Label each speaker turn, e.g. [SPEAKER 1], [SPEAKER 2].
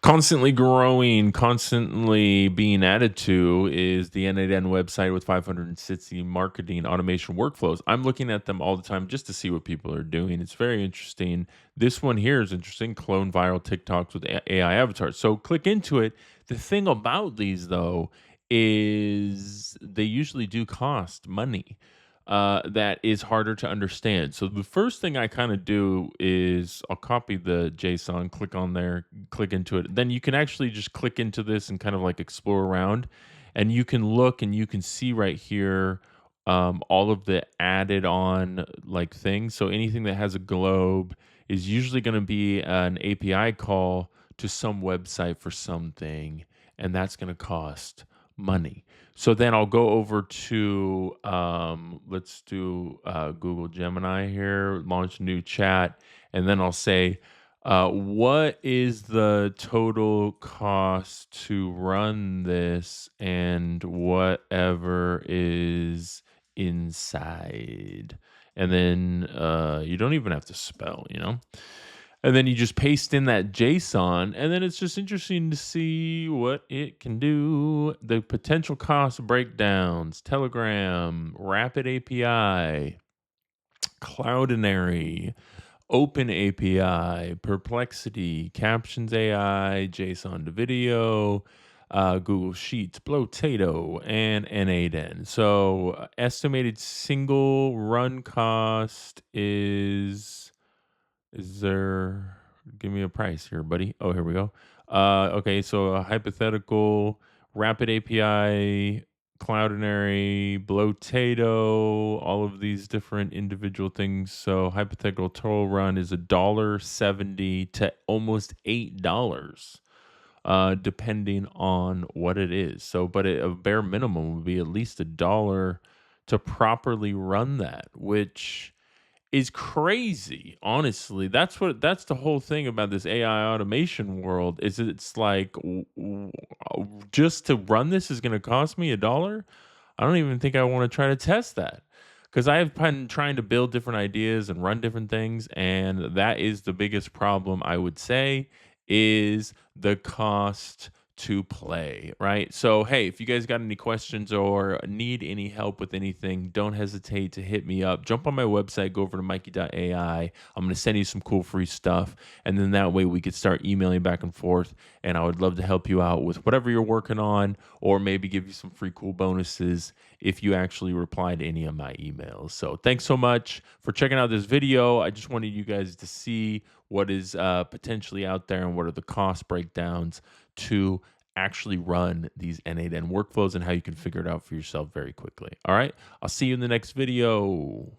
[SPEAKER 1] Constantly growing, constantly being added to is the N8n website with 560 marketing automation workflows. I'm looking at them all the time just to see what people are doing. It's very interesting. This one here is interesting, clone viral TikToks with AI avatars. So click into it. The thing about these though is they usually do cost money. That is harder to understand. So the first thing I kind of do is I'll copy the JSON, click on there, click into it. Then you can actually just click into this and kind of like explore around, and you can look and you can see right here all of the added on like things. So anything that has a globe is usually going to be an API call to some website for something, and that's going to cost money. So then I'll go over to let's do Google Gemini here, launch new chat, and then I'll say, what is the total cost to run this and whatever is inside? And then you don't even have to spell, you know? And then you just paste in that JSON, and then it's just interesting to see what it can do. The potential cost breakdowns, Telegram, Rapid API, Cloudinary, Open API, Perplexity, Captions AI, JSON to video, Google Sheets, Blotato, and N8n. So estimated single run cost is there give me a price here, buddy. Oh, here we go. Okay, so a hypothetical Rapid API, Cloudinary, Blotato, all of these different individual things. So hypothetical total run is $1.70 to almost $8, depending on what it is. So, but a bare minimum would be at least $1 to properly run that, which is crazy. Honestly, that's the whole thing about this AI automation world. Is it's like just to run this is going to cost me $1. I don't even think I want to try to test that because I have been trying to build different ideas and run different things, and that is the biggest problem I would say is the cost to play, right? So, hey, if you guys got any questions or need any help with anything, don't hesitate to hit me up. Jump on my website, go over to mikey.ai. I'm going to send you some cool free stuff. And then that way we could start emailing back and forth. And I would love to help you out with whatever you're working on, or maybe give you some free cool bonuses if you actually reply to any of my emails. So, thanks so much for checking out this video. I just wanted you guys to see what is potentially out there and what are the cost breakdowns to actually run these N8n workflows and how you can figure it out for yourself very quickly. All right. I'll see you in the next video.